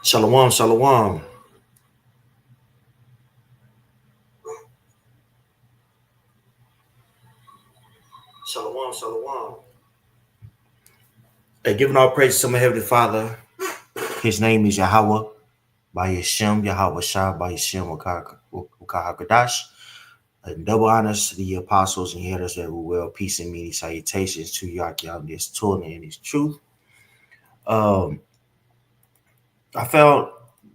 Shalom, shalom. Shalom, shalom. Hey, giving all praise to my Heavenly Father. His name is Yahweh, by Yeshem, Yahweh Shah, by Yeshem, Wakahakadash. And double honors to the apostles and headers that were well, peace and many salutations to Yakyam, this Torah and this truth. Um, I found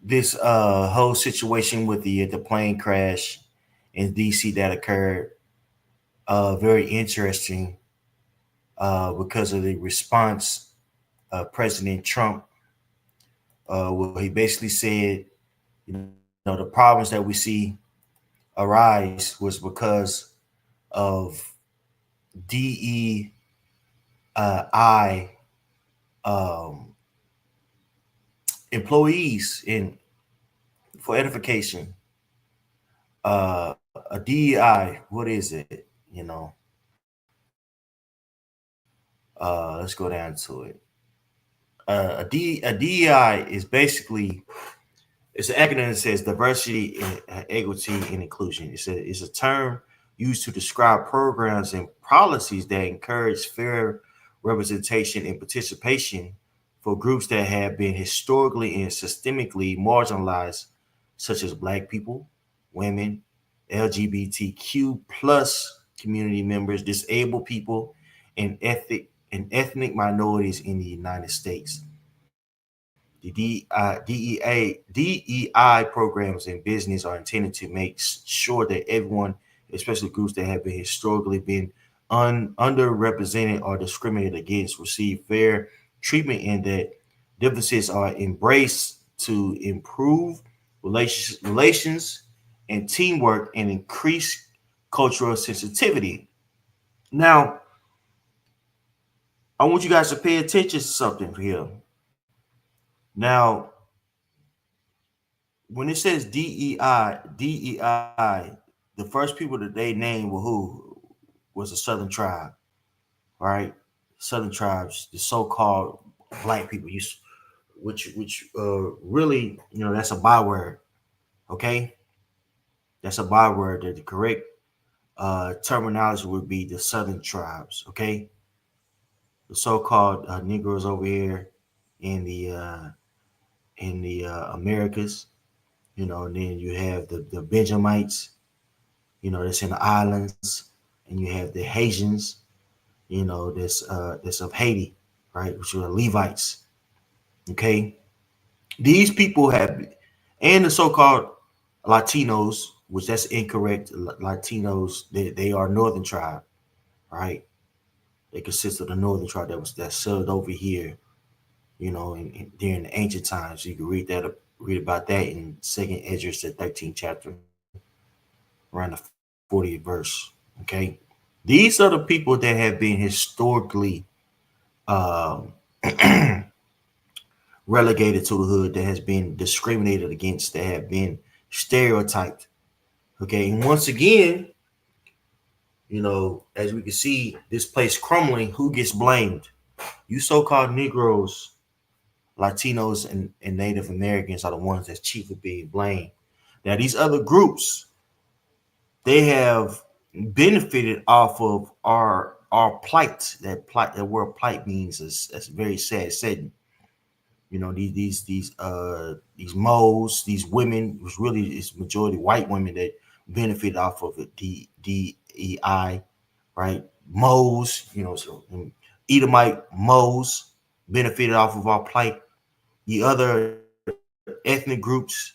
this whole situation with the plane crash in DC that occurred very interesting because of the response President Trump, where he basically said, you know, the problems that we see arise was because of DEI um, employees. In for edification, a DEI, what is it? Let's go down to it. A DEI is basically it's an acronym that says diversity, equity, and inclusion. It's a term used to describe programs and policies that encourage fair representation and participation for groups that have been historically and systemically marginalized, such as Black people, women, LGBTQ plus community members, disabled people, and ethnic minorities in the United States. The DEI programs in business are intended to make sure that everyone, especially groups that have been historically been underrepresented or discriminated against, receive fair treatment and that differences are embraced to improve relations and teamwork and increase cultural sensitivity. Now, I want you guys to pay attention to something here. Now, when it says DEI, the first people that they named were who? Was the Southern tribe, right? Southern tribes, the so-called Black people, which really, that's a byword. Okay, that's a byword. That the correct terminology would be the Southern tribes. Okay, the so-called Negroes over here in the Americas. And then you have the Benjamites, that's in the islands, and you have the Haitians, that's of Haiti, right, which are the Levites. Okay, these people have, and the so-called Latinos, which that's incorrect. Latinos, they are Northern tribe, right? They consist of the Northern tribe that settled over here, during the ancient times. You can read about that in Second Esdras, the 13th chapter, around the 40th verse. Okay, these are the people that have been historically um, relegated to the hood, that has been discriminated against, that have been stereotyped. Okay, and once again, as we can see, this place crumbling. Who gets blamed? You so-called Negroes, Latinos, and Native Americans are the ones that's chiefly being blamed. Now, these other groups, they have benefited off of our plight. That word plight means is that's very sad setting. These moles, these women, which really is majority white women that benefit off of it. DEI, right? Moles, so Edomite moles benefited off of our plight. The other ethnic groups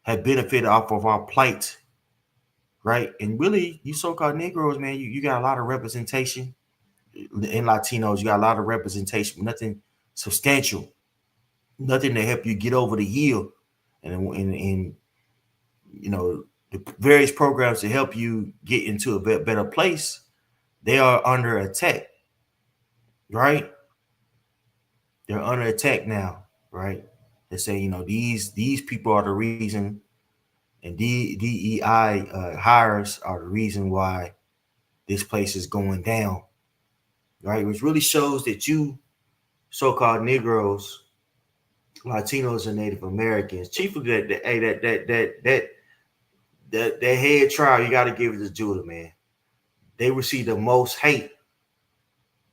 have benefited off of our plight, right? And really, you so-called Negroes, man, you got a lot of representation in Latinos. You got a lot of representation, but nothing substantial, nothing to help you get over the hill, and the various programs to help you get into a better place. They are under attack, right? They're under attack now, right? They say, these people are the reason, and DEI hires are the reason why this place is going down, right? Which really shows that you so-called Negroes Latinos and Native Americans. Chiefly that head tribe, you got to give it to Judah, man. They receive the most hate,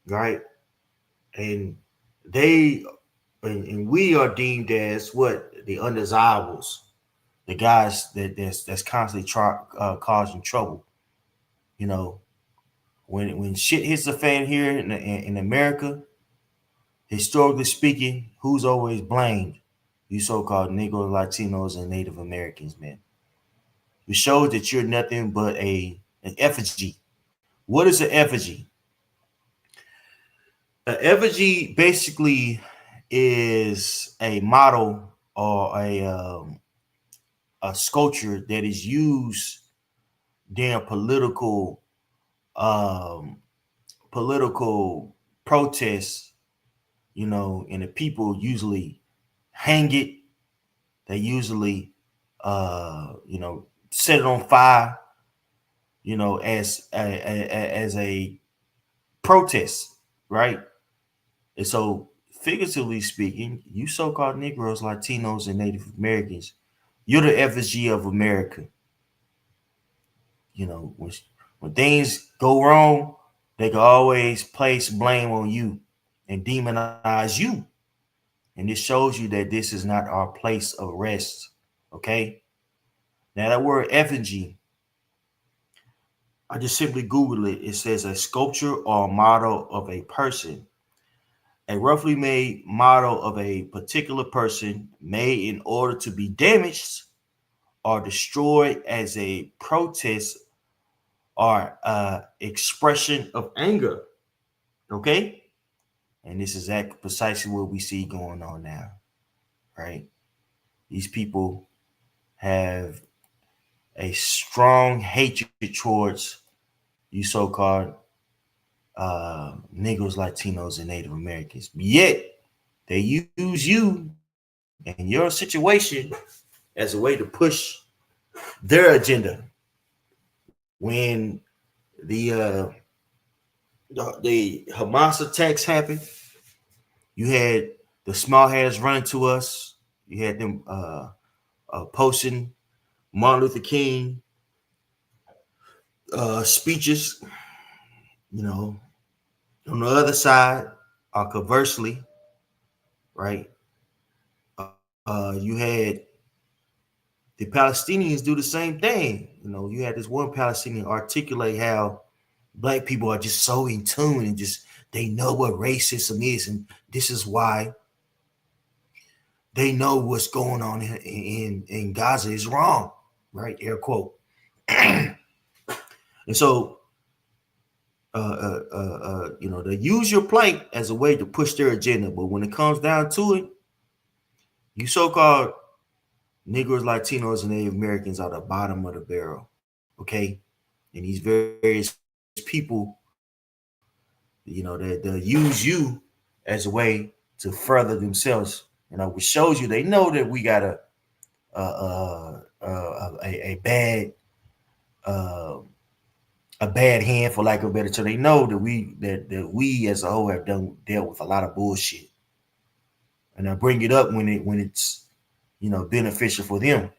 right? And they and we are deemed as what, the undesirables, the guys that's constantly causing trouble. You know, when shit hits the fan here in America, historically speaking, who's always blamed? You so-called Negroes, Latinos, and Native Americans, man. It shows that you're nothing but an effigy. What is an effigy? An effigy basically is a model or a sculpture that is used during um, political protests, and the people usually hang it. They usually, set it on fire, as a protest, right? And so, figuratively speaking, you so-called Negroes, Latinos, and Native Americans, you're the effigy of America. When things go wrong, they can always place blame on you and demonize you. And this shows you that this is not our place of rest. Okay. Now that word effigy, I just simply Googled it. It says a sculpture or model of a person, a roughly made model of a particular person made in order to be damaged or destroyed as a protest or expression of anger. Okay. And this is exactly precisely what we see going on now, right? These people have a strong hatred towards you so-called Negroes, Latinos, and Native Americans. Yet they use you and your situation as a way to push their agenda. When the uh, the Hamas attacks happened, you had the small heads running to us. You had them posting Martin Luther King speeches. You know, on the other side, conversely, right? You had the Palestinians do the same thing. You had this one Palestinian articulate how black people are just so in tune and just they know what racism is, and this is why they know what's going on in Gaza is wrong, right? Air quote. And so, they use your plight as a way to push their agenda, but when it comes down to it, you so-called Negroes, Latinos, and Native Americans are the bottom of the barrel, okay? And these various people, that use you as a way to further themselves, which shows you they know that we got a bad uh, a bad hand, for lack of a better term. They know that we as a whole have dealt with a lot of bullshit, and I bring it up when it's beneficial for them.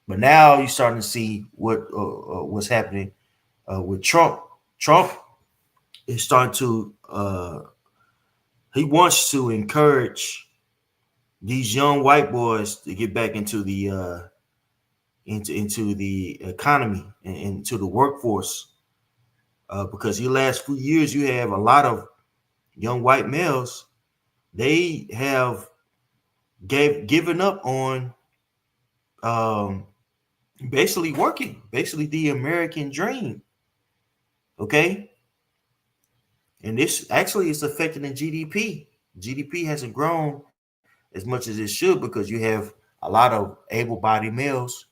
But now you're starting to see what's happening with Trump. Trump is starting to he wants to encourage these young white boys to get back into the economy and into the workforce, because the last few years you have a lot of young white males. They have given up on um, basically working, basically the American dream. Okay, and this actually is affecting the GDP. GDP hasn't grown as much as it should because you have a lot of able-bodied males,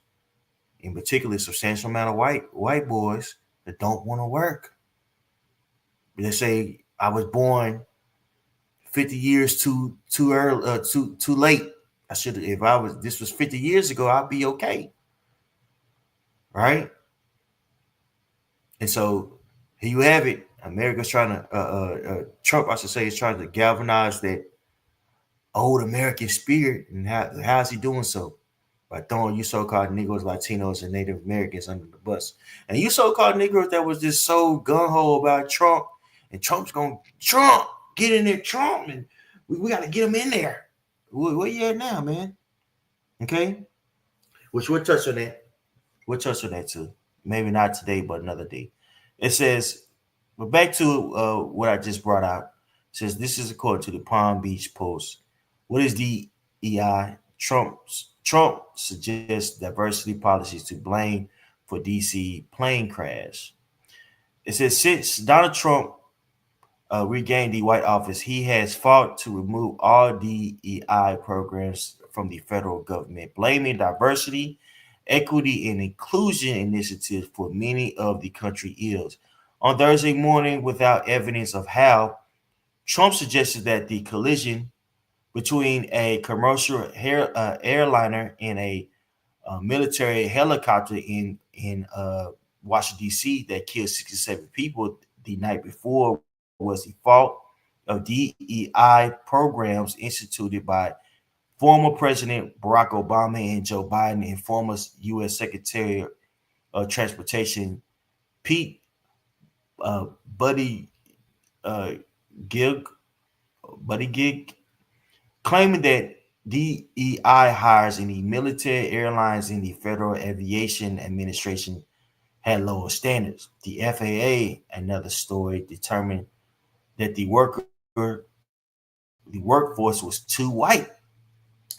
in particular, a substantial amount of white boys that don't want to work. They say I was born 50 years too early, too late. I should, if I was this was 50 years ago, I'd be okay, right? And so here you have it. America's trying to Trump, I should say, is trying to galvanize that old American spirit. And how's he doing so? By throwing you so-called Negroes, Latinos, and Native Americans under the bus. And you so-called Negroes that was just so gung-ho about Trump, and Trump's going, Trump, get in there, Trump, and we got to get him in there. Where you at now, man? Okay? Which we'll touch on that. We'll touch on that too. Maybe not today, but another day. It says, but back to what I just brought out. It says this is according to the Palm Beach Post. What is DEI? Trump suggests diversity policies to blame for DC plane crash. It says since Donald Trump regained the White Office, he has fought to remove all DEI programs from the federal government, blaming diversity, equity, and inclusion initiatives for many of the country ills. On Thursday morning, without evidence of how, Trump suggested that the collision between a commercial airliner and a military helicopter in Washington D.C. that killed 67 people the night before was the fault of DEI programs instituted by former President Barack Obama and Joe Biden and former U.S. Secretary of Transportation Pete Buddy uh, Gig, Buddy Gig, claiming that DEI hires in the military, airlines, and the Federal Aviation Administration had lower standards. The FAA, another story, determined that the workforce was too white.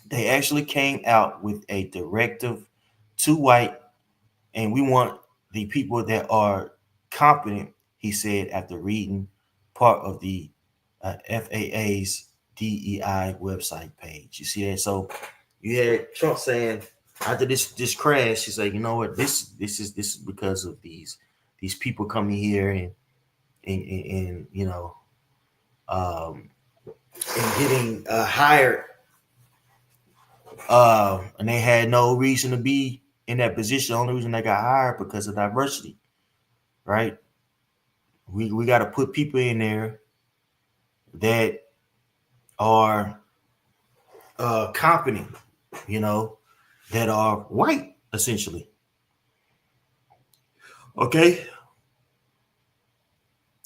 They actually came out with a directive, too white, and we want the people that are competent, he said after reading part of the FAA's DEI website page. You see that? So you had Trump saying after this crash, he's like, you know what, this is because of these people coming here and you know um and getting hired and they had no reason to be in that position. The only reason they got hired because of diversity, right? We got to put people in there that are competent, you know, that are white essentially. Okay,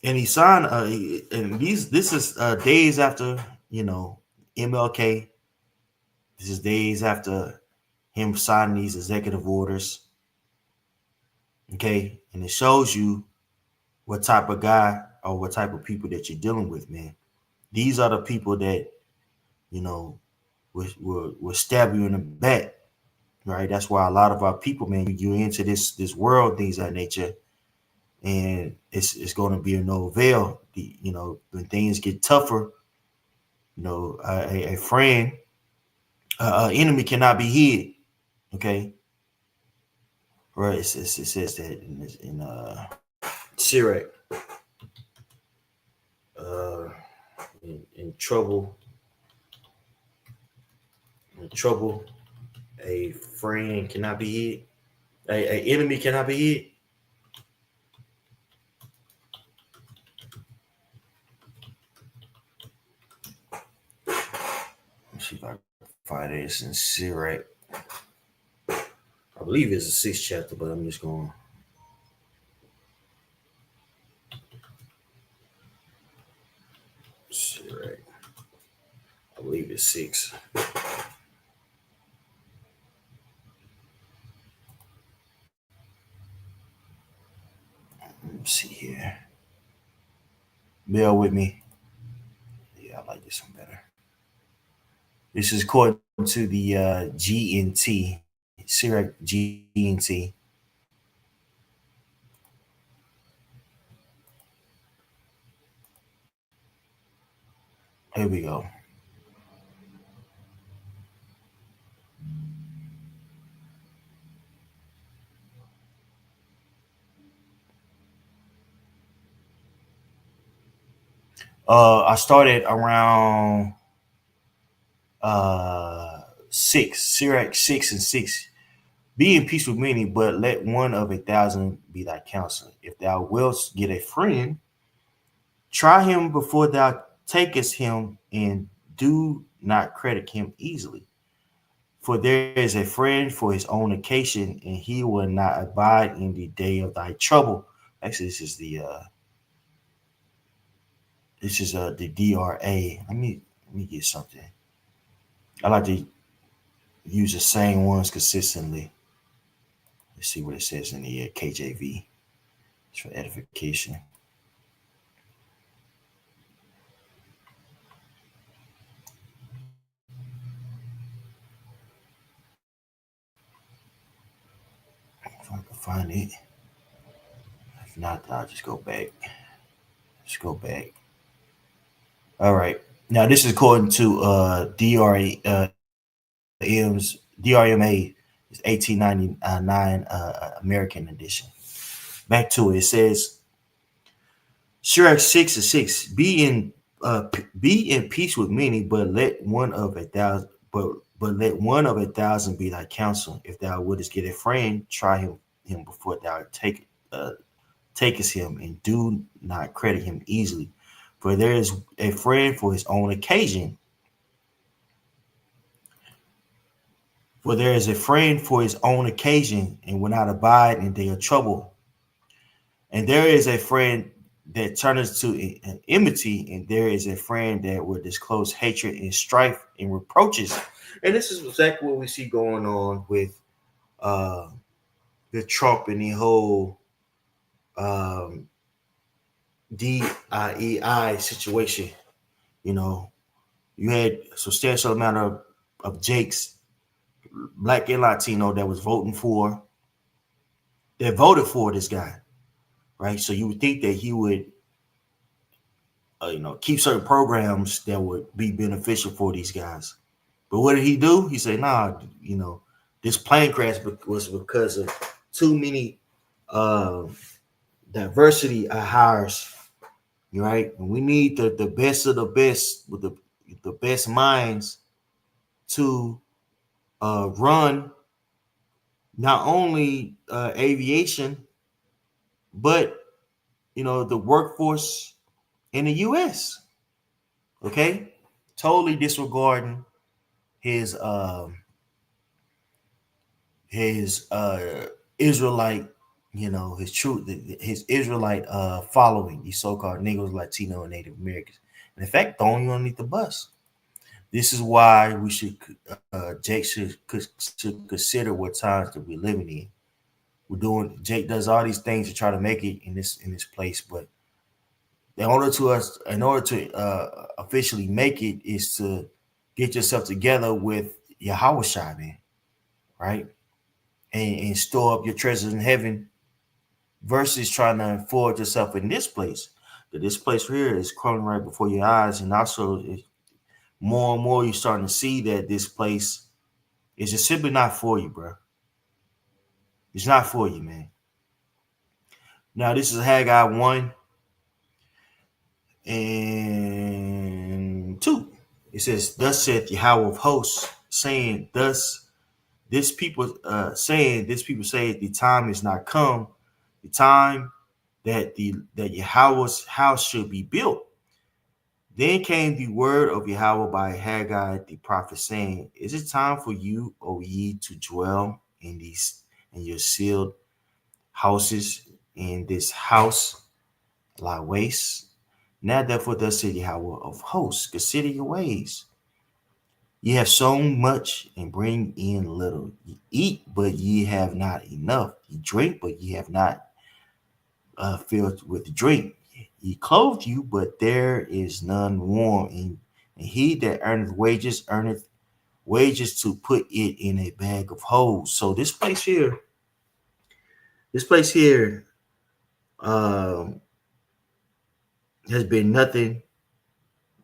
and he signed. And this is days after MLK. This is days after him signing these executive orders. Okay, and it shows you what type of guy or what type of people that you're dealing with, man. These are the people that you know will stab you in the back, right? That's why a lot of our people, man, you into this world, things of that nature, and it's going to be of no avail. When things get tougher, a friend, enemy cannot be hid. Okay, right? It says that in Sirach, uh, in trouble, a friend cannot be hid. A enemy cannot be hid. Let's see if I can find this in Sirach. I believe it's the sixth chapter, but I'm just going. Sirach. I believe it's 6. Let's see here. Bear with me. Yeah, I like this one better. This is according to the GNT, Sirach GNT. Here we go. I started around 6, Sirach 6:6. Be in peace with many, but let one of 1,000 be thy counselor. If thou wilt get a friend, try him before thou takest him, and do not credit him easily. For there is a friend for his own occasion, and he will not abide in the day of thy trouble. Actually, this is the DRA. Let me get something. I like to use the same ones consistently. Let's see what it says in the KJV. It's for edification. If I can find it. If not, I'll just go back. Let's go back. All right. Now this is according to DRMA. It's 1899 American edition. Back to it. It says Sirach 6:6. Be in peace with many, but let one of a thousand but let one of a thousand be thy counsel. If thou wouldest get a friend, try him before thou takest him, and do not credit him easily. For there is a friend for his own occasion. For there is a friend for his own occasion, and will not abide in day of trouble. And there is a friend that turneth to an enmity, and there is a friend that will disclose hatred and strife and reproaches. And this is exactly what we see going on with uh, the Trump and the whole um, DIEI situation. You know, you had a substantial amount of Jakes, black and Latino, that voted for this guy, right? So you would think that he would, keep certain programs that would be beneficial for these guys. But what did he do? He said, "Nah, this plane crash was because of too many uh, diversity hires, right? And we need the best of the best with the best minds to run not only aviation, but the workforce in the U.S." Okay, totally disregarding his Israelite, his Israelite following, these so-called Negroes, Latino, and Native Americans, and in fact, throwing you underneath the bus. This is why we Jake should consider what times that we're living in. Jake does all these things to try to make it in this place, but in order to officially make it, is to get yourself together with Yahweh Shai, man, right? And store up your treasures in heaven versus trying to afford yourself in this place. That this place here is crumbling right before your eyes, and also more and more you're starting to see that this place is just simply not for you, bro. It's not for you, man. Now this is Haggai 1:2. It says, "Thus saith Yahweh of hosts, saying, this people say the time is not come, the time that Yahweh's house should be built. Then came the word of Yahweh by Haggai the prophet, saying, Is it time for you, O ye, to dwell in your sealed houses, in this house lie waste? Now therefore thus saith Yahweh of hosts, consider your ways. Ye have sown much and bring in little. Ye eat, but ye have not enough. Ye drink, but ye have not filled with drink. Ye clothe you, but there is none warm. And he that earneth wages to put it in a bag of holes." So this place here um, has been nothing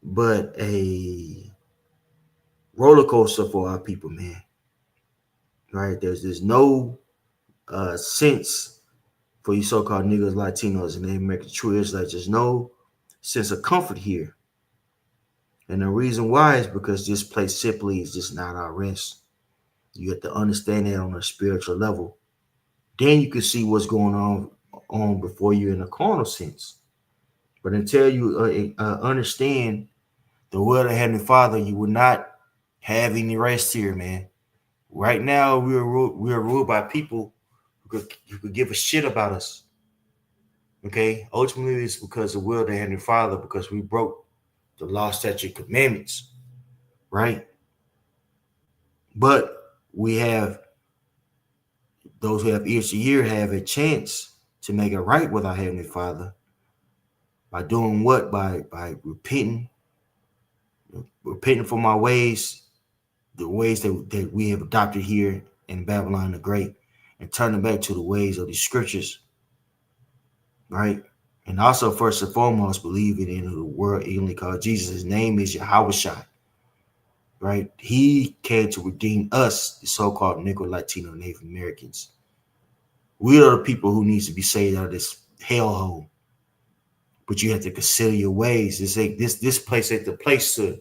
but a roller coaster for our people, man. Right? There's no sense for you so-called niggas, Latinos, and Native American true Israelites. There's no sense of comfort here. And the reason why is because this place simply is just not our rest. You have to understand that on a spiritual level. Then you can see what's going on before you in a carnal sense. But until you understand the will of the Heavenly Father, you will not have any rest here, man. Right now, we are ruled by people who could give a shit about us. Okay, ultimately, it's because of the will of the Heavenly Father, because we broke the law, statute, commandments, right? But we have those who have ears to hear have a chance to make it right with our Heavenly Father by doing what? By repenting from our ways, the ways that we have adopted here in Babylon the Great, and turning back to the ways of the scriptures, right? And also, first and foremost, believing in the word evenly called Jesus. His name is Yahweh, right? He came to redeem us, the so-called Negro, Latino, Native Americans. We are the people who needs to be saved out of this hellhole. But you have to consider your ways. This place ain't the place to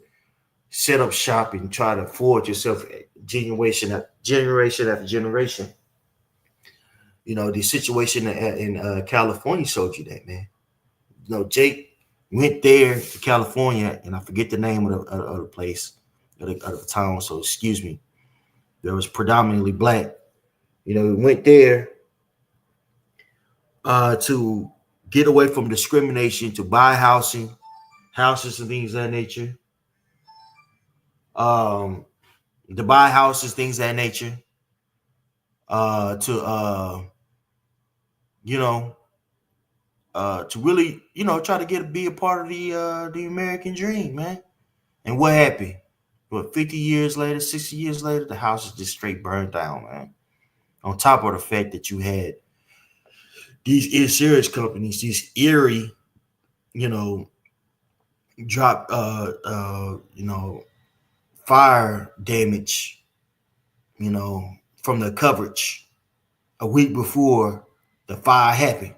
set up shop and try to forge yourself generation after generation. You know, the situation in California showed you that, man. You know, Jake went there to California, and I forget the name of the place, of the town, so excuse me. That was predominantly black. You know, he went there to get away from discrimination, to buy houses and things of that nature. Um, to buy houses, things of that nature. To you know, to really, try to be a part of the American dream, man. And what happened? What, 50 years later, 60 years later, the house is just straight burned down, man. On top of the fact that you had these insurance companies, these eerie, you know, drop, fire damage, from the coverage a week before the fire happened.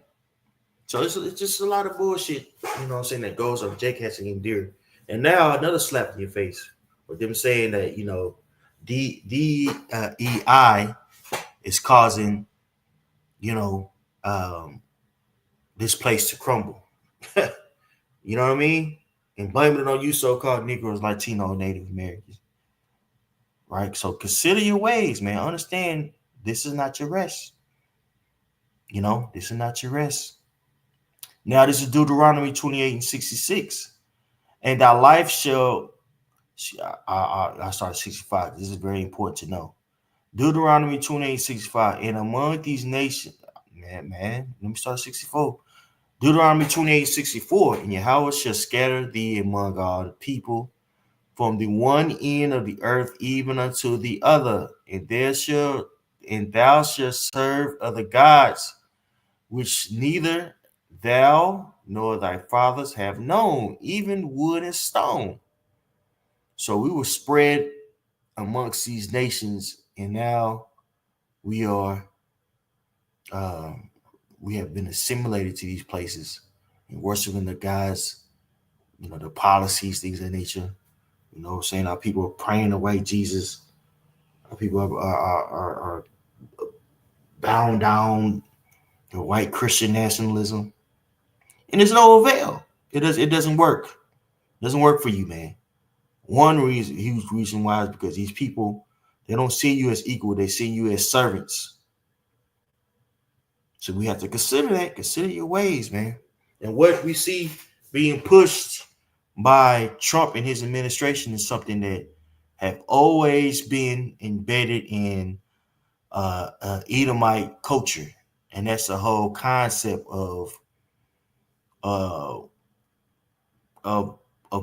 So it's just a lot of bullshit, that goes on. Jake has to endure. And now another slap in your face with them saying that, DEI is causing, you know, um, this place to crumble. You know what I mean? And blaming it on you so-called Negroes, Latino, Native Americans. Right? So consider your ways, man. Understand this is not your rest. This is not your rest. Now, this is Deuteronomy 28 and 66. And thy life shall, I started 65. This is very important to know. Deuteronomy 28, 65. And among these nations, man, let me start 64. Deuteronomy 28, 64. And Yahweh shall scatter thee among all the people from the one end of the earth even unto the other. And thou shalt serve other gods, which neither thou nor thy fathers have known, even wood and stone. So we were spread amongst these nations, and now we are we have been assimilated to these places and worshiping the gods, the policies, things of that nature. Saying our people are praying away Jesus. Our people are bound down to white Christian nationalism, and there's no avail. It doesn't work. It doesn't work for you, man. One reason, huge reason why, is because these people, they don't see you as equal. They see you as servants. So we have to consider that. Consider your ways, man. And what we see being pushed by Trump and his administration is something that have always been embedded in Edomite culture, and that's the whole concept uh, of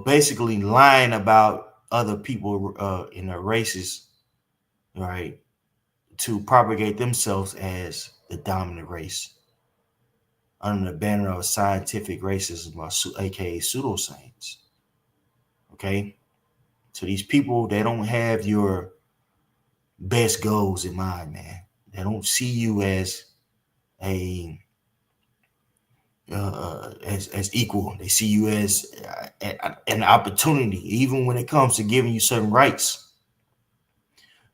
basically lying about other people in their races, right, to propagate themselves as the dominant race under the banner of scientific racism, aka pseudoscience. Okay, so these people, they don't have your best goals in mind, man. They don't see you as a as equal. They see you as an opportunity, even when it comes to giving you certain rights.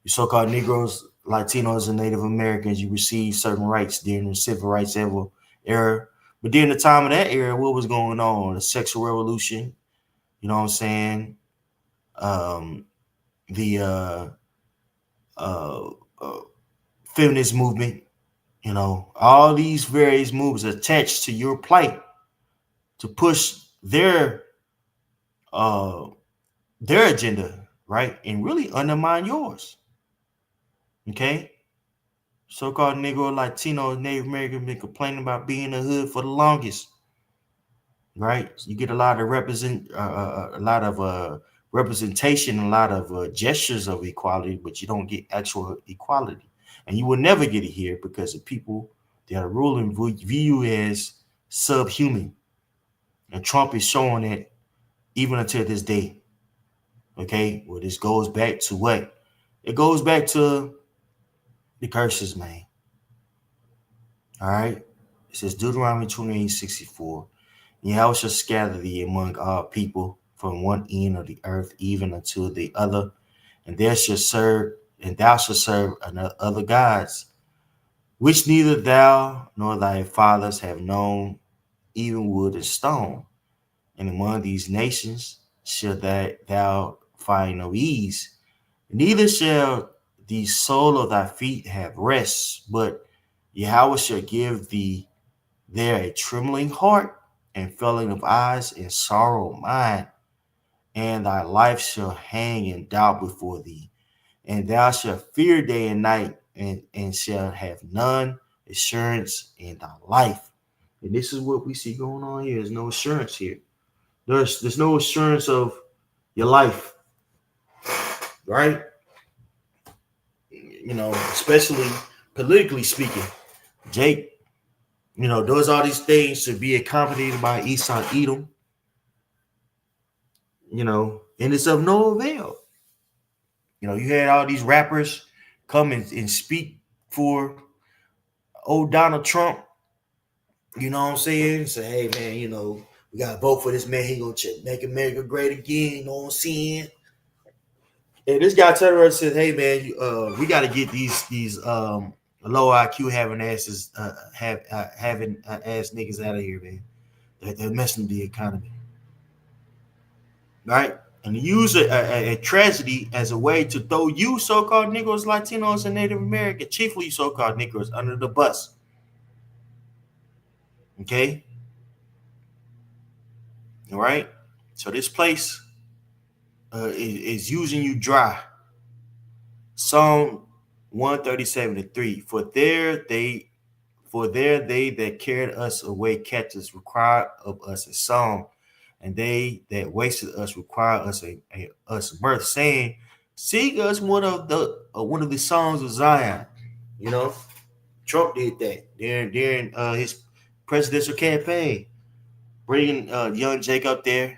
You so-called Negroes, Latinos, and Native Americans, you receive certain rights during the civil rights era. But during the time of that era, what was going on? The sexual revolution, you know what I'm saying? um, the uh, uh, feminist movement. You know, all these various moves attached to your plight to push uh, their agenda, right, and really undermine yours. Okay, so-called Negro, Latino, Native American been complaining about being in the hood for the longest, right? You get a lot of representation, a lot of gestures of equality, but you don't get actual equality, and you will never get it here because the people that are ruling view you as subhuman, and Trump is showing it even until this day. Okay, well, this goes back to what? It goes back to the curses, man. All right. It says Deuteronomy 28:64. Yahweh shall scatter thee among all people from one end of the earth even unto the other, and there shall serve, and thou shalt serve other gods, which neither thou nor thy fathers have known, even wood and stone. And among these nations shall that thou find no ease, neither shall the sole of thy feet have rest, but Yahweh shall give thee there a trembling heart and failing of eyes and sorrow of mind, and thy life shall hang in doubt before thee, and thou shalt fear day and night, and shalt have none assurance in thy life. And this is what we see going on here. There's no assurance here. There's no assurance of your life, right? You know, especially politically speaking. Jake, you know, does all these things to be accompanied by Esau Edom, you know, and it's of no avail. You know, you had all these rappers come and speak for old Donald Trump, you know what I'm saying? Say, hey man, you know, we gotta vote for this man, he gonna make America great again, you know what I'm saying? And this guy turned around and said, hey man, we gotta get these low IQ having asses having ass niggas out of here, man. They're messing with the economy. Right? And use a tragedy as a way to throw you so-called Negroes, Latinos, and Native American, chiefly so-called Negroes, under the bus. Okay? All right? So this place is using you dry. Psalm 137:3. For there they that carried us away captives required of us a song, and they that wasted us require us mirth, saying, "Sing us one of the songs of Zion." You know, Trump did that during his presidential campaign, bringing young Jake up there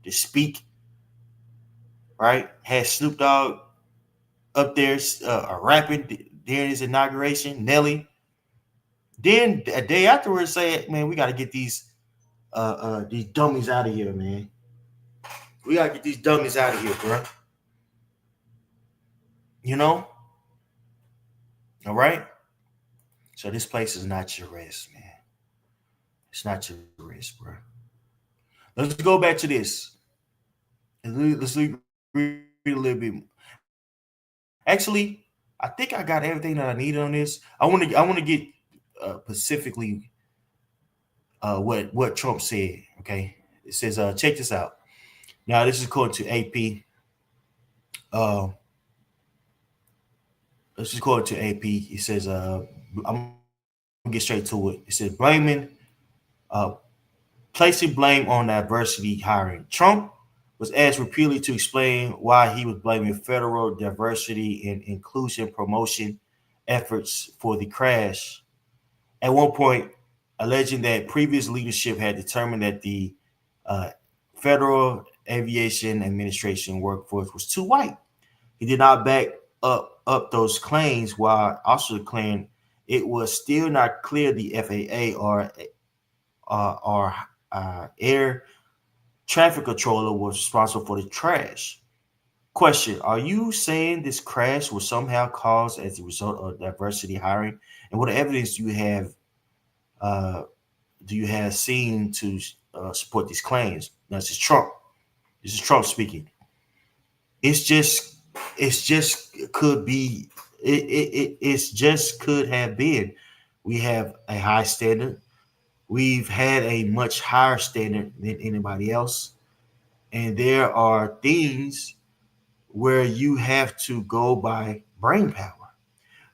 to speak. Right, had Snoop Dogg up there rapping during his inauguration. Nelly. Then a day afterwards, say, "Man, we got to get these dummies out of here, man. We gotta get these dummies out of here, bro. You know? All right? So this place is not your rest, man. It's not your rest, bro. Let's go back to this. Let's read a little bit. Actually, I think I got everything that I needed on this. I want to get specifically what Trump said. Okay, it says check this out. Now this is according to AP. Uh, this is according to AP. It says I'm gonna get straight to it. It says uh, placing blame on diversity hiring. Trump was asked repeatedly to explain why he was blaming federal diversity and inclusion promotion efforts for the crash. At one point, alleging that previous leadership had determined that the uh, Federal Aviation Administration workforce was too white. He did not back up those claims while also declaring it was still not clear the FAA or air traffic controller was responsible for the crash. Question: are you saying this crash was somehow caused as a result of diversity hiring? And what evidence uh, do you have seen to support these claims? Now, this is Trump. This is Trump speaking. It's just it's just could be it's just could have been. We have a high standard. We've had a much higher standard than anybody else. And there are things where you have to go by brain power.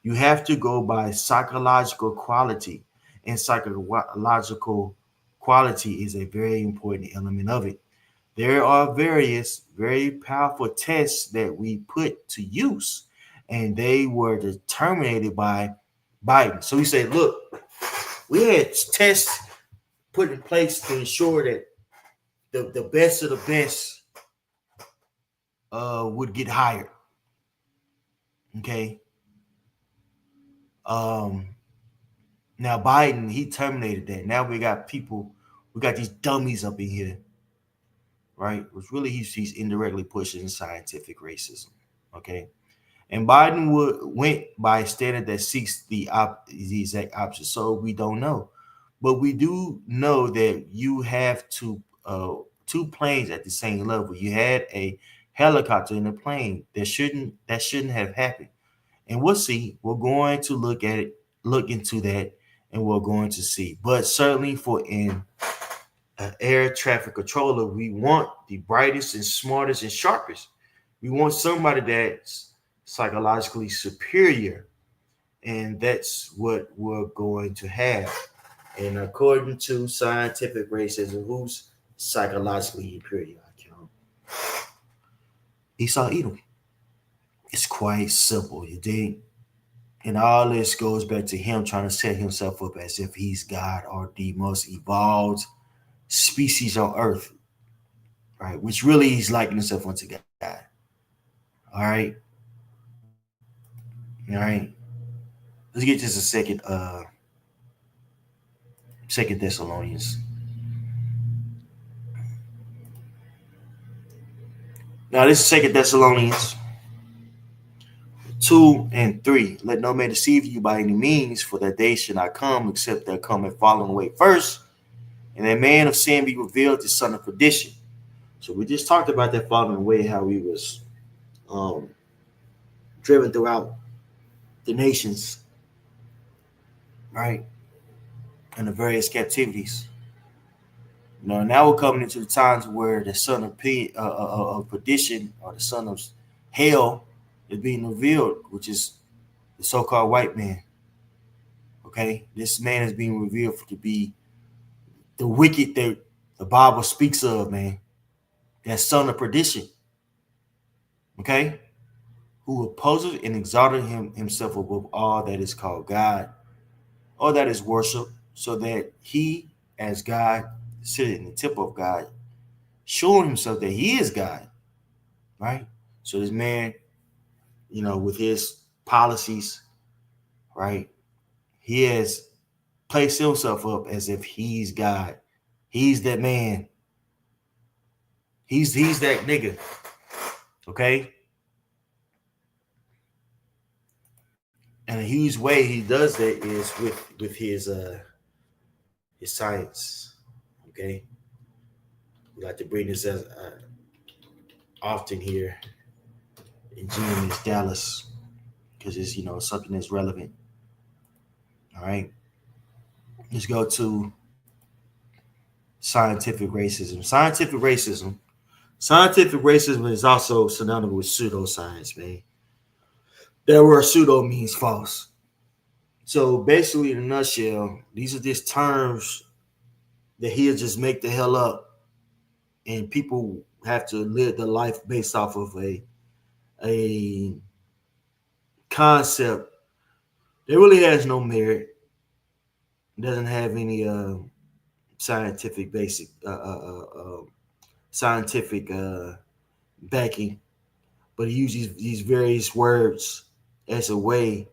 You have to go by psychological quality. And psychological quality is a very important element of it. There are various very powerful tests that we put to use, and they were determined by Biden. So he said, look, we had tests put in place to ensure that the best of the best would get hired. Okay. Um, Now Biden, he terminated that. Now we got these dummies up in here, right? Which really he's indirectly pushing scientific racism. Okay. And Biden went by a standard that seeks the exact opposite. So we don't know, but we do know that you have two planes at the same level. You had a helicopter and a plane that shouldn't have happened. And we'll see. We're going to look into that, and we're going to see. But certainly for an air traffic controller, we want the brightest and smartest and sharpest. We want somebody that's psychologically superior, and that's what we're going to have. And according to scientific racism, who's psychologically superior? Esau Edom. It's quite simple, you dig? And all this goes back to him trying to set himself up as if he's God or the most evolved species on earth, right? Which really he's likening himself unto God. All right. All right. Let's get just a second Thessalonians. Now this is Second Thessalonians 2 and 3. Let no man deceive you by any means, for that day should not come except there come a falling away first, and a man of sin be revealed, the son of perdition. So we just talked about that falling away, how he was um, driven throughout the nations, right, and the various captivities. Now we're coming into the times where the son of perdition, or the son of hell, is being revealed, which is the so-called white man. Okay, this man is being revealed to be the wicked that the Bible speaks of, man. That son of perdition. Okay, who opposes and exalted himself above all that is called God or that is worship, so that he, as God, sitting in the temple of God, showing himself that he is God, right? So this man, with his policies, right, he has placed himself up as if he's God. He's that man. He's that nigga. Okay. And a huge way he does that is with his science. Okay. We like to bring this as often here in GMS Dallas because it's something that's relevant. All right. Let's go to scientific racism. Scientific racism is also synonymous with pseudoscience, man. That word pseudo means false. So basically, in a nutshell, these are just terms that he'll just make the hell up, and people have to live their life based off of a concept that really has no merit, doesn't have any scientific basic scientific backing, but he uses these various words as a way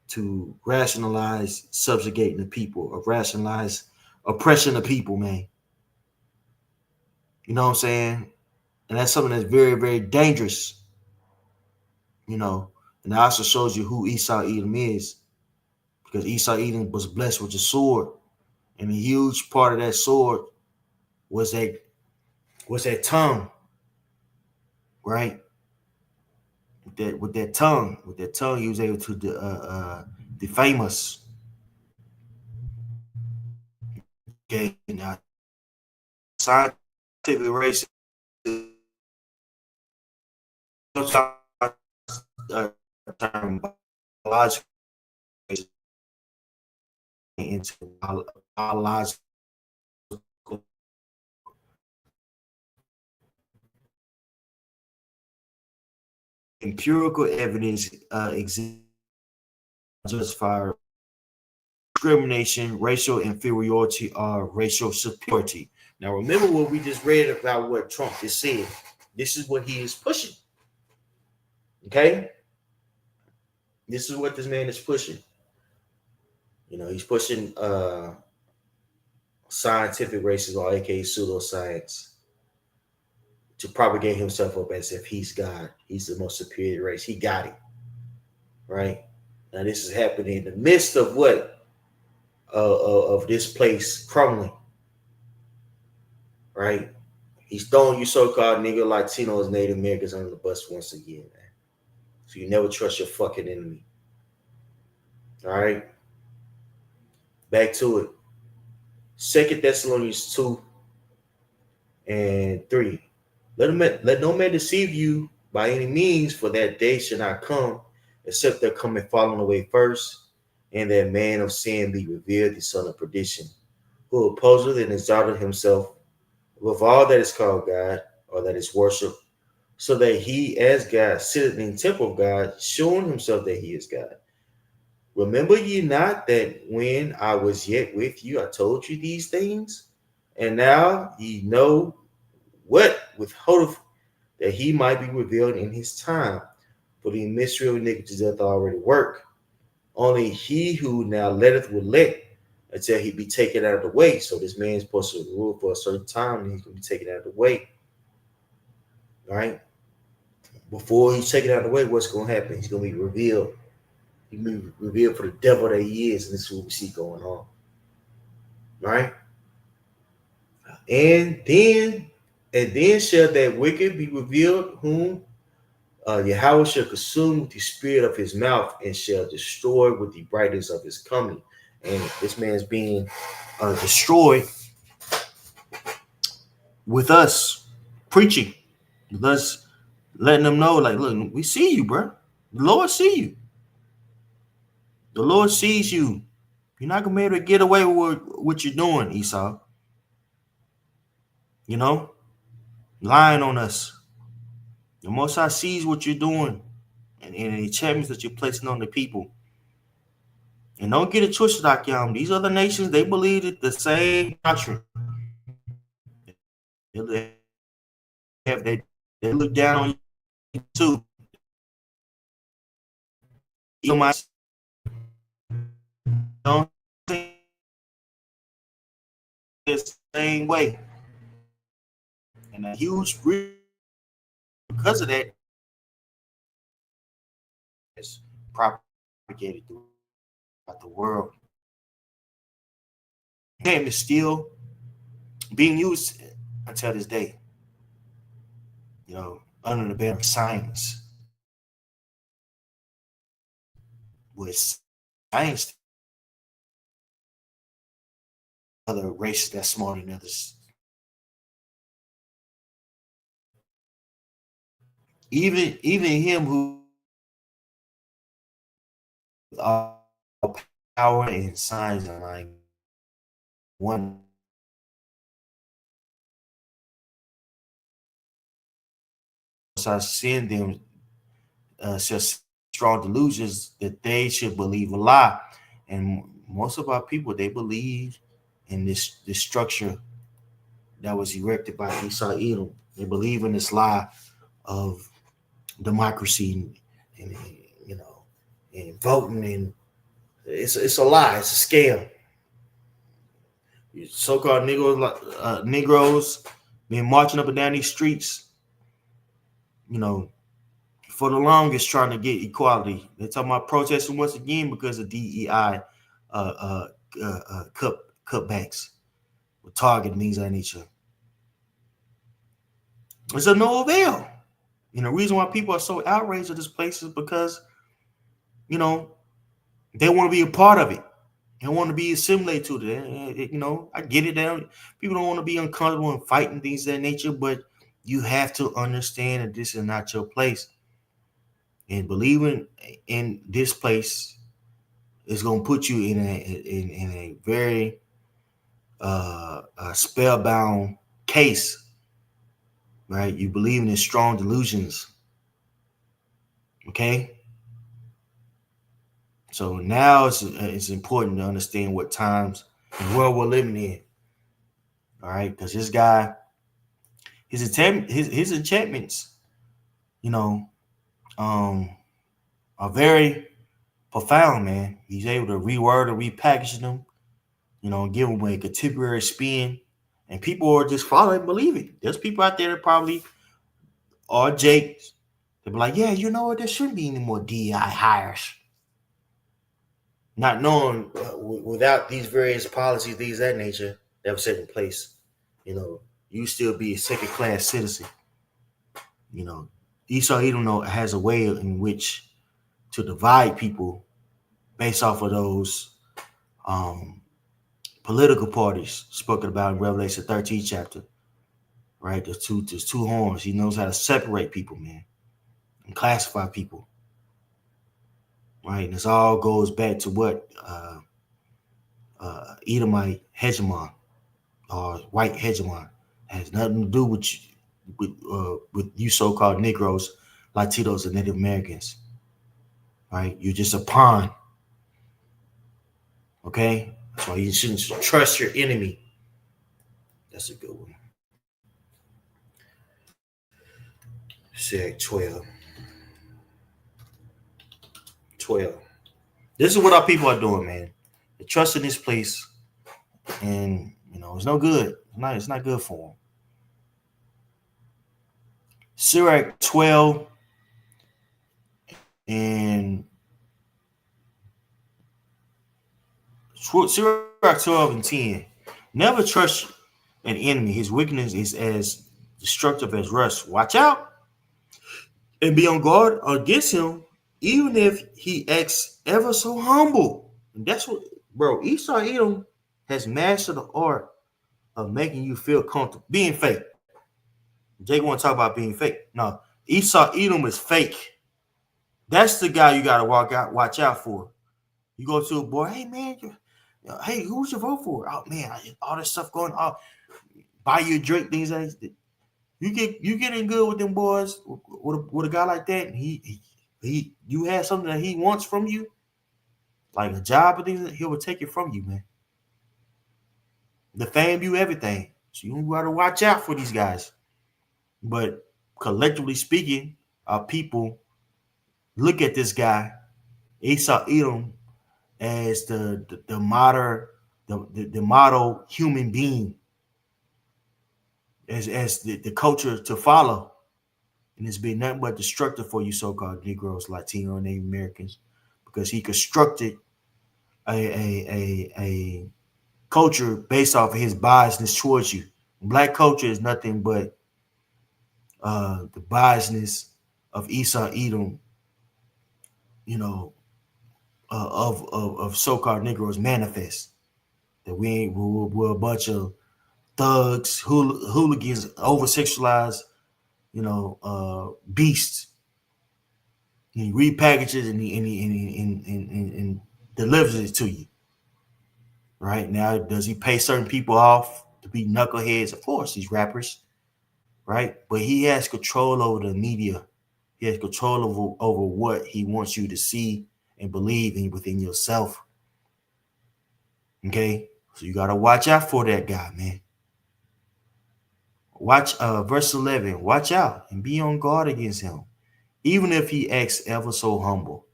to rationalize subjugating the people, or rationalize oppression of people, man. You know what I'm saying? And that's something that's very, very dangerous, you know. And it also shows you who Esau Edom is, because Esau Edom was blessed with a sword, and a huge part of that sword was that tongue, right? with that tongue, he was able to defame us. Okay, now scientific racism sometimes term biological racism into biological empirical evidence exists to justify discrimination, racial inferiority, or racial superiority. Now, remember what we just read about what Trump just said. This is what he is pushing. Okay, this is what this man is pushing. He's pushing scientific racism, or aka pseudoscience, to propagate himself up as if he's God. He's the most superior race. He got it right. Now, this is happening in the midst of what of this place crumbling. Right. He's throwing you so-called nigga Latinos, Native Americans under the bus once again, man. So you never trust your fucking enemy. All right. Back to it. 2 Thessalonians 2:3. Let no man deceive you by any means, for that day shall not come, except there come a falling away first, and that man of sin be revealed, the son of perdition, who opposeth and exalted himself above all that is called God, or that is worshipped, so that he as God sitteth in the temple of God, showing himself that he is God. Remember ye not that when I was yet with you, I told you these things? And now ye know what withholdeth, that he might be revealed in his time. For the mystery of iniquity doth already work. Only he who now letteth will let until he be taken out of the way. So this man is supposed to rule for a certain time, and he's going to be taken out of the way. All right? Before he's taken out of the way, what's going to happen? He's going to be revealed. He's going to be revealed for the devil that he is, and this is what we see going on. All right? And then shall that wicked be revealed, whom Yahweh shall consume with the spirit of his mouth, and shall destroy with the brightness of his coming. And this man's being destroyed with us preaching, with us letting them know, like, look, we see you, bro. The Lord see you. The Lord sees you. You're not gonna be able to get away with what you're doing, Esau. Lying on us. The Most High sees what you're doing, and the enchantments that you're placing on the people. And don't get it twisted, Akyam. These other nations, they believe it the same doctrine. They look down on you too. You might don't think the same way. And a huge reason because of that is propagated throughout the world. And it's still being used until this day. Under the banner of science. With science, other races that's smarter than others. Even him who all power and signs and like one I send them such strong delusions that they should believe a lie. And most of our people, they believe in this structure that was erected by Esau Edom. They believe in this lie of democracy and and voting, and it's a lie. It's a scam. So-called Negroes been marching up and down these streets, for the longest trying to get equality. They're talking about protesting once again because of DEI cutbacks with Target and things of that nature. It's a no avail. And the reason why people are so outraged at this place is because, you know, they want to be a part of it. They want to be assimilated to it. You know, I get it. People don't want to be uncomfortable and fighting things of that nature, but you have to understand that this is not your place. And believing in this place is going to put you in a very spellbound case, right? You believe in strong delusions, okay? So now it's important to understand what times and world we're living in, all right? Because this guy, his enchantments, you know, um, are very profound, man. He's able to reword or repackage them, you know, give them a contemporary spin, and people are just following and believing. There's people out there that probably are Jakes. They'll be like, yeah, you know what? There shouldn't be any more DI hires. Not knowing without these various policies, things of that nature that were set in place, you know, you still be a second class citizen. You know, Esau Edom has a way in which to divide people based off of those um, political parties spoken about in Revelation 13 chapter. Right, there's two horns. He knows how to separate people, man, and classify people. Right, and this all goes back to what Edomite hegemon or white hegemon. It has nothing to do with you so-called Negroes, Latinos, and Native Americans. Right, you're just a pawn. Okay, that's why you shouldn't trust your enemy. That's a good one. Sec 12. 12. This is what our people are doing, man. They're trusting this place, and you know it's no good. It's not good for them. Sirach 12 and Sirach 12 and 10. Never trust an enemy. His wickedness is as destructive as rust. Watch out and be on guard against him, even if he acts ever so humble. And that's what, bro, Esau Edom has mastered the art of making you feel comfortable. Being fake. Jake want to talk about being fake. No, Esau Edom is fake. That's the guy you gotta watch out for. You go to a boy, hey man, hey, who's your vote for? Oh man, all this stuff going on. Buy you a drink, things like that. You get in good with them boys with a guy like that. And he you have something that he wants from you, like a job or things. He will take it from you, man. The fame, you everything. So you gotta watch out for these guys. But collectively speaking, our people look at this guy, Esau Edom, as the modern the model human being, as the culture to follow, and it's been nothing but destructive for you so-called Negroes, Latino, and Native Americans, because he constructed a culture based off of his biasness towards you. Black culture is nothing but the biasness of Esau Edom, you know, of so-called Negroes manifest. That we're a bunch of thugs, hooligans, over sexualized, you know, beasts. He repackages and delivers it to you. Right now, does he pay certain people off to be knuckleheads? Of course, these rappers, right? But he has control over the media. He has control over what he wants you to see and believe in within yourself. Okay, so you gotta watch out for that guy, man. Watch verse 11. Watch out and be on guard against him, even if he acts ever so humble.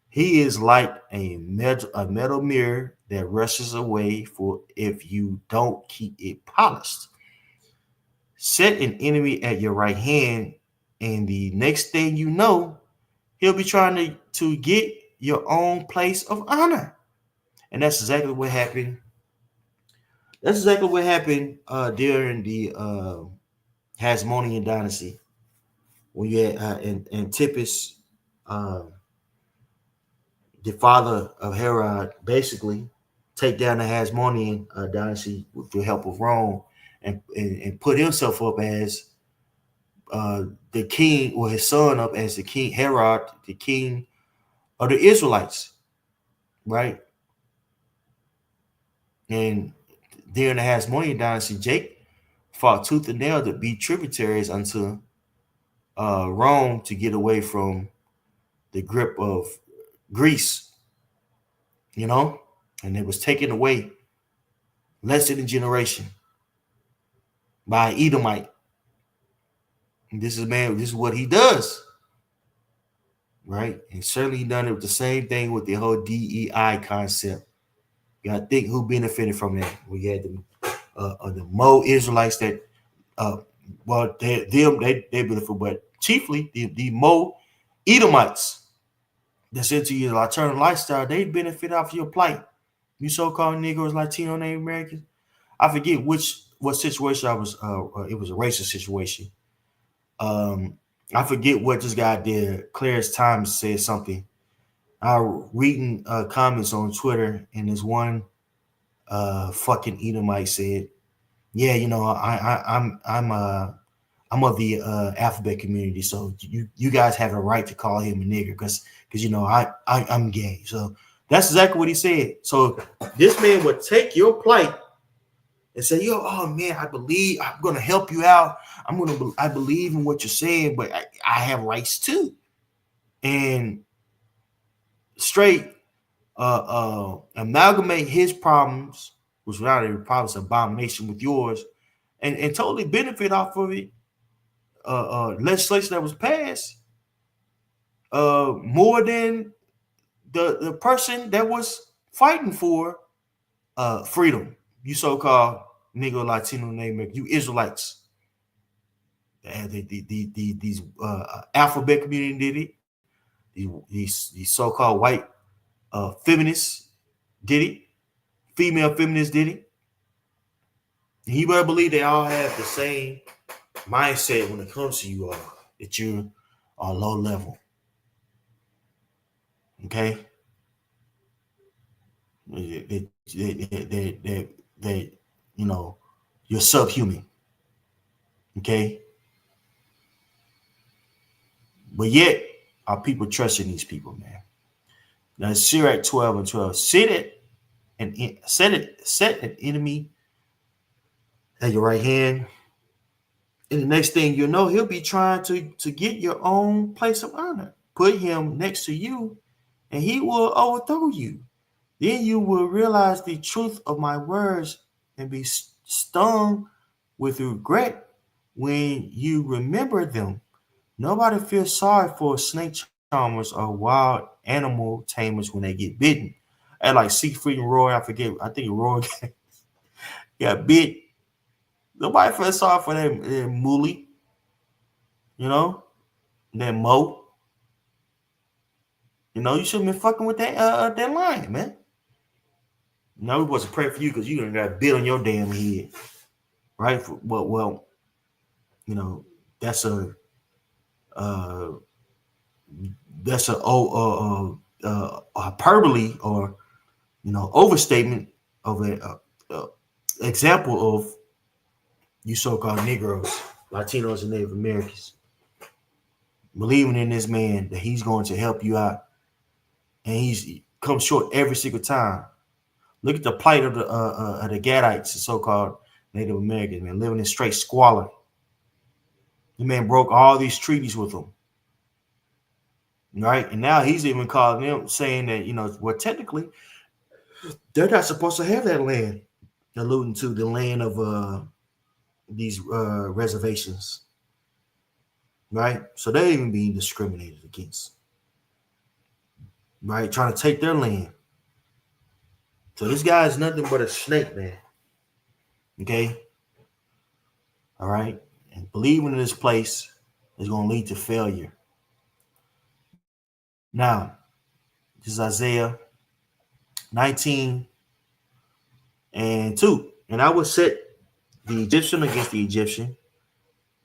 He is like a metal mirror that rushes away for if you don't keep it polished. Set an enemy at your right hand, and the next thing you know, he'll be trying to get your own place of honor. And that's exactly what happened. That's exactly what happened during the Hasmonean dynasty. when you had Antipas, uh, the father of Herod, basically take down the Hasmonean dynasty with the help of Rome, and put himself up as the king, or his son up as the king, Herod, the king of the Israelites, right? And during the Hasmonean dynasty, Jake fought tooth and nail to be tributaries unto Rome to get away from the grip of Greece, you know, and it was taken away less than a generation by an Edomite. And this is, man, this is what he does, right? And certainly done it with the same thing with the whole DEI concept. You gotta think who benefited from that. We had the Mo Israelites that, uh, well, they benefit, but chiefly the Mo Edomites that's into your alternative lifestyle. They benefit off your plight. You so-called Negroes, Latino, Native Americans. I forget what situation I was. It was a racist situation. I forget what this guy did. Clarence Times said something. I was reading comments on Twitter, and this one fucking Edomite said, "Yeah, you know, I'm of the alphabet community, so you guys have a right to call him a nigger because you know I'm gay." So that's exactly what he said. So this man would take your plight and say, "Yo, oh man, I believe I'm gonna help you out. I believe in what you're saying, but I have rights too." And straight amalgamate his problems, which without any problems, abomination with yours, and totally benefit off of it. Legislation that was passed more than the person that was fighting for freedom. You so-called Negro, Latino, name, you Israelites. These alphabet community did it. These so-called white feminists did it. Female feminists did it. And you better believe they all have the same mindset when it comes to you all, that you are low level. Okay? They you know, you're subhuman. Okay? But yet, our people trusting these people, man. Now, Sirach 12 and 12. Set an enemy at your right hand. And the next thing you know, he'll be trying to get your own place of honor. Put him next to you, and he will overthrow you. Then you will realize the truth of my words and be stung with regret when you remember them. Nobody feels sorry for snake charmers or wild animal tamers when they get bitten. And like Siegfried and Roy, I forget, I think Roy got bit. Nobody feels sorry for that Mooly, you know, that Mo. You know, you shouldn't be fucking with that lion, man. No, we wasn't praying for you because you done got bit on your damn head, right? Well, you know, that's a uh, hyperbole, or you know, overstatement of an example of you so-called Negroes, Latinos, and Native Americans believing in this man that he's going to help you out, and he comes short every single time. Look at the plight of the Gadites, the so-called Native Americans, man, living in straight squalor. The man broke all these treaties with them, right? And now he's even calling them, saying that, you know, well, technically, they're not supposed to have that land, alluding to the land of these reservations, right? So they're even being discriminated against, right? Trying to take their land. So this guy is nothing but a snake, man. Okay? All right? And believing in this place is going to lead to failure. Now, this is Isaiah 19 and 2. And I will set the Egyptian against the Egyptian,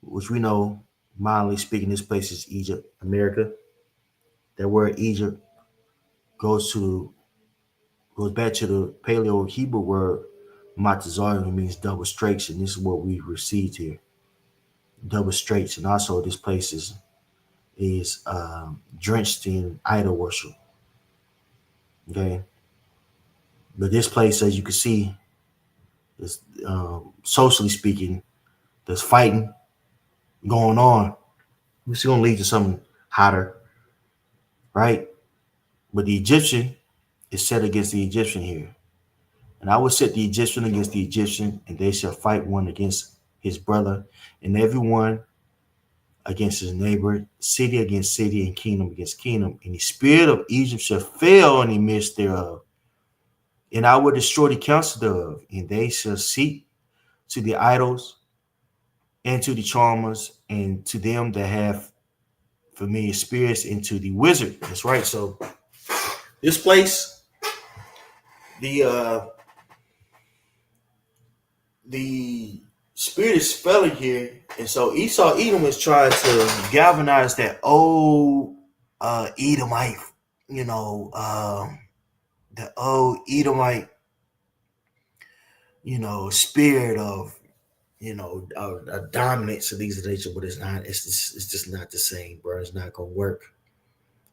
which we know Mildly speaking, this place is Egypt, America. That word Egypt goes to goes back to the Paleo Hebrew word Matazar, who means double straights, and this is what we received here, double straights, and also this place is drenched in idol worship. Okay, but this place, as you can see, is socially speaking, there's fighting going on. It's going to lead to something hotter, right? But the Egyptian is set against the Egyptian here. And I will set the Egyptian against the Egyptian, and they shall fight one against his brother, and everyone against his neighbor, city against city, and kingdom against kingdom. And the spirit of Egypt shall fail in the midst thereof. And I will destroy the counsel thereof, and they shall seek to the idols and to the charmers and to them that have familiar spirits and to the wizard. That's right. So this place, the the spirit is spelling here, and so Esau Edom is trying to galvanize that old Edomite, you know, the old Edomite, spirit of dominance of these nations, but it's not. It's just not the same, bro. It's not gonna work.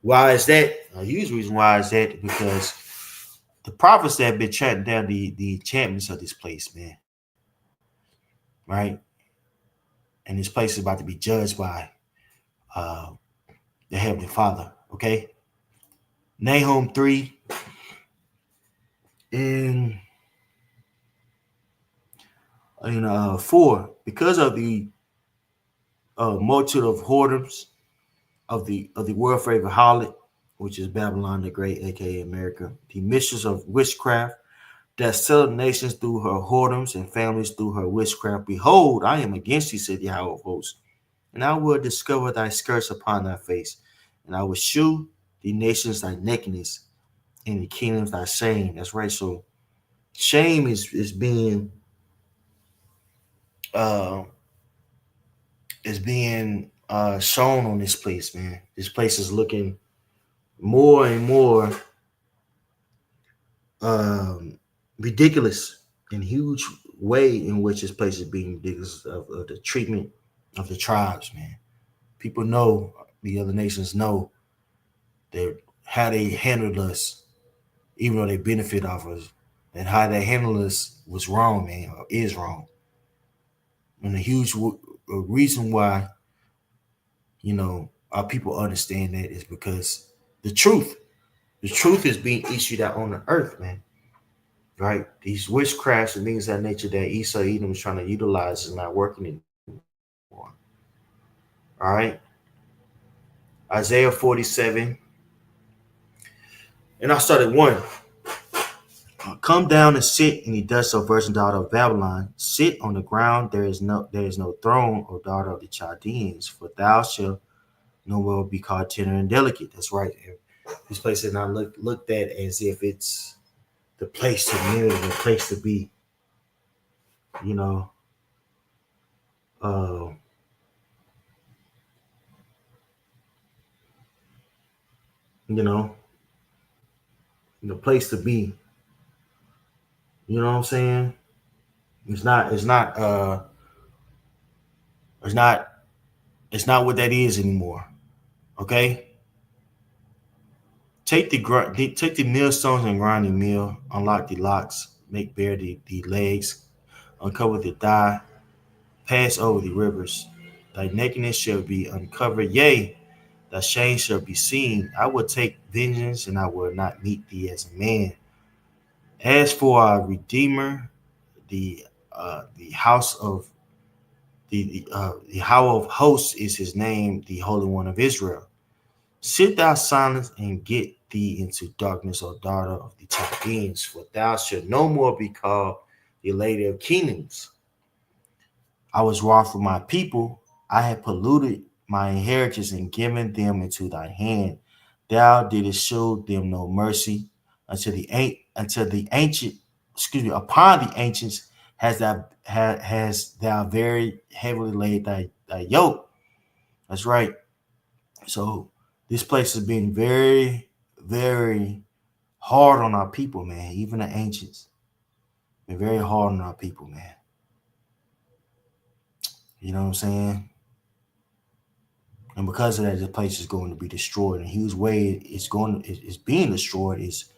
Why is that? A huge reason why is that because the prophets that have been chanting down the enchantments of this place, man, right? And this place is about to be judged by uh, the Heavenly Father. Okay, Nahum 3 and 4, because of the multitude of whoredoms of the world favorite harlot, which is Babylon the Great, aka America, the mistress of witchcraft, that settled nations through her whoredoms and families through her witchcraft. Behold, I am against thee, said Yahweh of hosts, and I will discover thy skirts upon thy face, and I will shew the nations thy nakedness, and the kingdoms thy shame. That's right. So shame uh is being shown on this place, man. This place is looking more and more ridiculous in huge way in which this place is being ridiculous of the treatment of the tribes, man. People know, the other nations know that how they handled us, even though they benefit off us, and how they handled us was wrong, man, or is wrong. And a huge reason why, our people understand that is because the truth, the truth is being issued out on the earth, man. Right? These witchcrafts and things of that nature that Esau Edom is trying to utilize is not working anymore. All right. Isaiah 47. And I started one. Come down and sit in the dust, O virgin daughter of Babylon. Sit on the ground. There is no throne, O daughter of the Chaldeans, for thou shalt no more be called tender and delicate. That's right. This place is not looked at as if it's the place to live, the place to be. You know, uh, you know, the place to be. You know what I'm saying? It's not. It's not. It's not. It's not what that is anymore. Okay. Take the millstones and grind the mill. Unlock the locks. Make bare the legs. Uncover the thigh. Pass over the rivers. Thy nakedness shall be uncovered. Yea, thy shame shall be seen. I will take vengeance, and I will not meet thee as a man. As for our Redeemer, the house of the Yahweh of hosts is his name, the Holy One of Israel. Sit thou silent and get thee into darkness, O daughter of the Chaldeans, for thou shalt no more be called the Lady of Kingdoms. I was wroth for my people. I had polluted my inheritance and given them into thy hand. Thou didst show them no mercy until the ancient, upon the ancients has thou very heavily laid thy yoke. That's right. So this place has been very, very hard on our people, man. Even the ancients been very hard on our people, man. You know what I'm saying? And because of that, the place is going to be destroyed. And huge way it's being destroyed is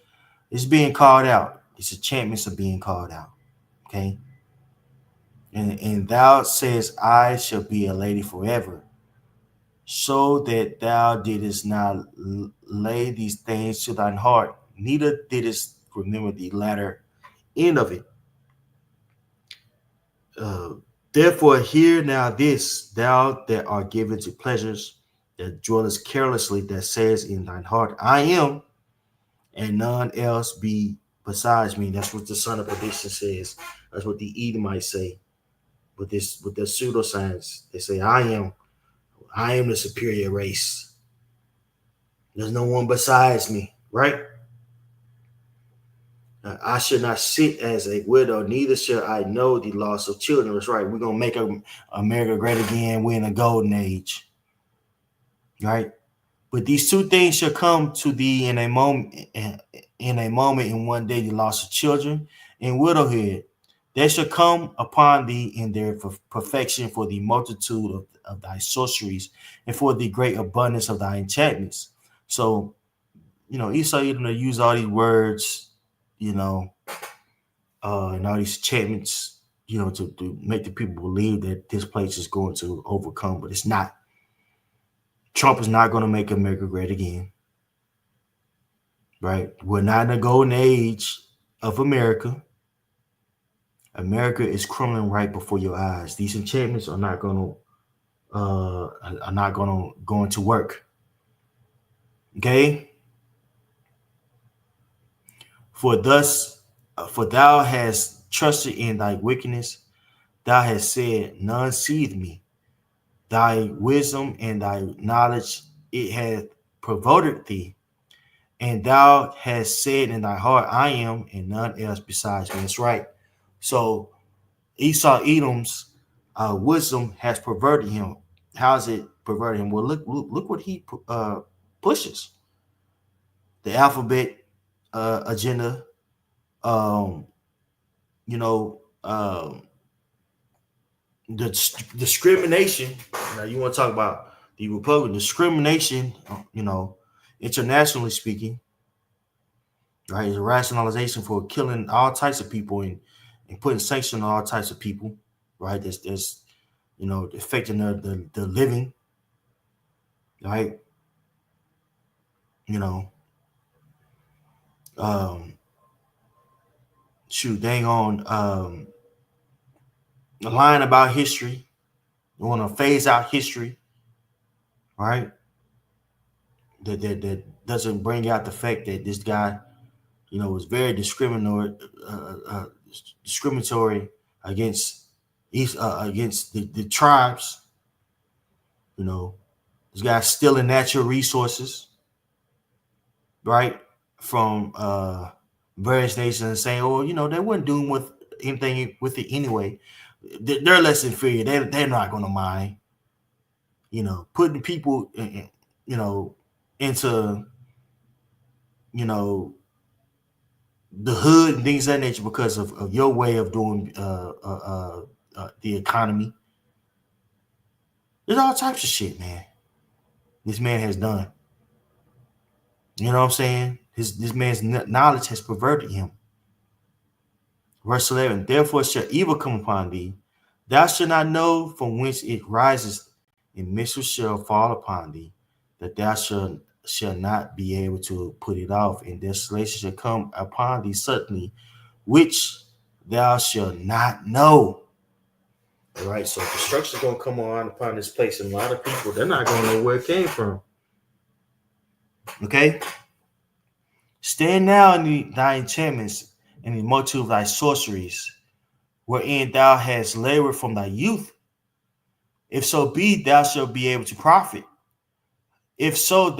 it's being called out. Its enchantments are being called out. Okay. And thou says, I shall be a lady forever, so that thou didst not lay these things to thine heart, neither didst remember the latter end of it. Uh, Therefore, hear now this, thou that art given to pleasures, that dwellest carelessly, that says in thine heart, I am, and none else be besides me. That's what the son of perdition says. That's what the Edomites say. With their pseudoscience, they say, I am the superior race. There's no one besides me, right? I should not sit as a widow, neither shall I know the loss of children. That's right. We're gonna make America great again. We're in a golden age, right? But these two things shall come to thee in a moment, in one day, the loss of children and widowhood. They shall come upon thee in their perfection for the multitude of thy sorceries and for the great abundance of thy enchantments. So, Esau, use all these words, and all these enchantments, to make the people believe that this place is going to overcome, but it's not. Trump is not going to make America great again, right? We're not in a golden age of America. America is crumbling right before your eyes. These enchantments are not going to going to work. Okay, for thou hast trusted in thy wickedness. Thou hast said, none seeth me. Thy wisdom and thy knowledge, it hath provoked thee. And thou hast said in thy heart, I am, and none else besides me. That's right. So Esau Edom's wisdom has perverted him. How's it perverted him? Well, look what he pushes. The alphabet agenda. Um, you know, the discrimination. Now you want to talk about the Republican discrimination? Internationally speaking, right? It's a rationalization for killing all types of people and putting sanctions on all types of people, right? That's affecting the living, right? You know, um, shoot, dang on, lying about history. You want to phase out history, right? That doesn't bring out the fact that this guy, was very discriminatory against against the tribes. This guy's stealing natural resources, right, from various nations and saying, "Oh, they weren't doing with anything with it anyway. They're less inferior. They're not going to mind." Putting people, into the hood and things of that nature because of your way of doing the economy. There's all types of shit, man. This man has done. You know what I'm saying? This man's knowledge has perverted him. Verse 11, therefore shall evil come upon thee. Thou shalt not know from whence it rises, and mischief shall fall upon thee, that thou shall not be able to put it off, and desolation shall come upon thee suddenly, which thou shalt not know. All right, so destruction is going to come on upon this place, and a lot of people, they're not going to know where it came from. Okay? Stand now in thy enchantments and the multitude of thy sorceries, wherein thou hast labored from thy youth. If so be, thou shalt be able to profit. If so,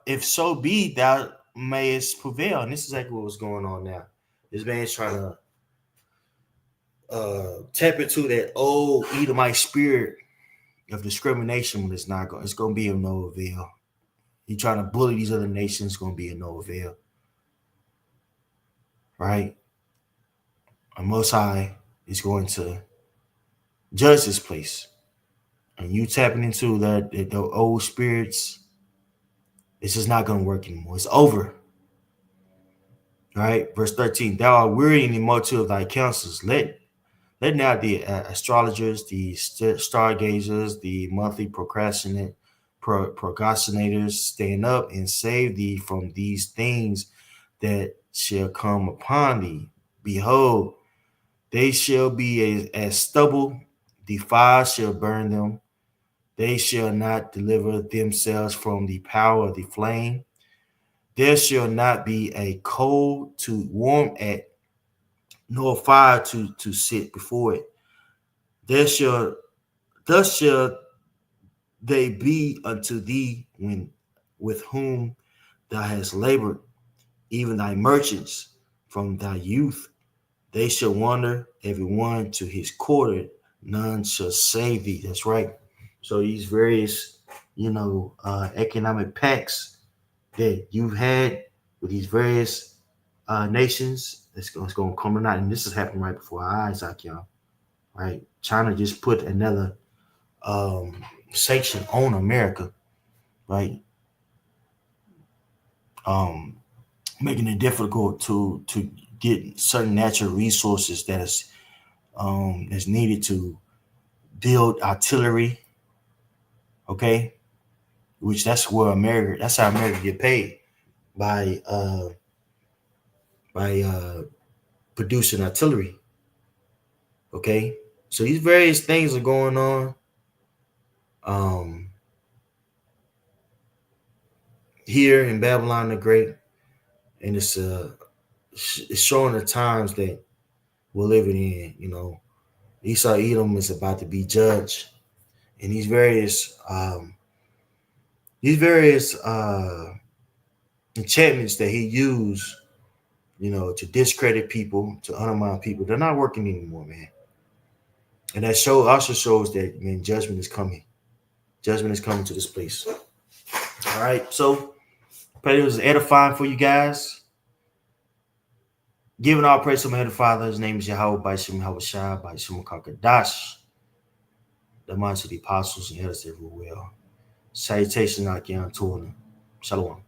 if so be, thou mayest prevail. And this is exactly what's going on now. This man's trying to tap into that old Edomite spirit, of discrimination, it's not going. It's going to be of no avail. You trying to bully these other nations, it's going to be of no avail, right? And Most High is going to judge this place, and you tapping into the old spirits. It's just not going to work anymore. It's over. Right, verse 13. Thou art weary in the multitude of thy counsels. Let now the astrologers, the stargazers, the monthly procrastinators stand up and save thee from these things that shall come upon thee. Behold, they shall be as stubble, the fire shall burn them. They shall not deliver themselves from the power of the flame. There shall not be a coal to warm at, nor fire to sit before it. There shall Thus shall they be unto thee when with whom thou hast labored, even thy merchants from thy youth. They shall wander every one to his quarter, none shall save thee. That's right. So these various, economic pacts that you've had with these various nations, it's going to come out, and this is happening right before our eyes, y'all. Right? China just put another sanction on America, right? Um, Making it difficult to get certain natural resources that's needed to build artillery. Okay, which that's how America get paid by producing artillery. Okay, so these various things are going on. Um, Here in Babylon the Great, and it's showing the times that we're living in. Esau Edom is about to be judged, and these various enchantments that he used, to discredit people, to undermine people, they're not working anymore, man. And that also shows that, man, judgment is coming. Judgment is coming to this place. All right, so pray it was edifying for you guys. Giving all praise to my head Father. His name is Yahweh by Shem Havashai by Shem Kakadash. The minds of the apostles and elders everywhere. Salutation, Akian Torah. Shalom.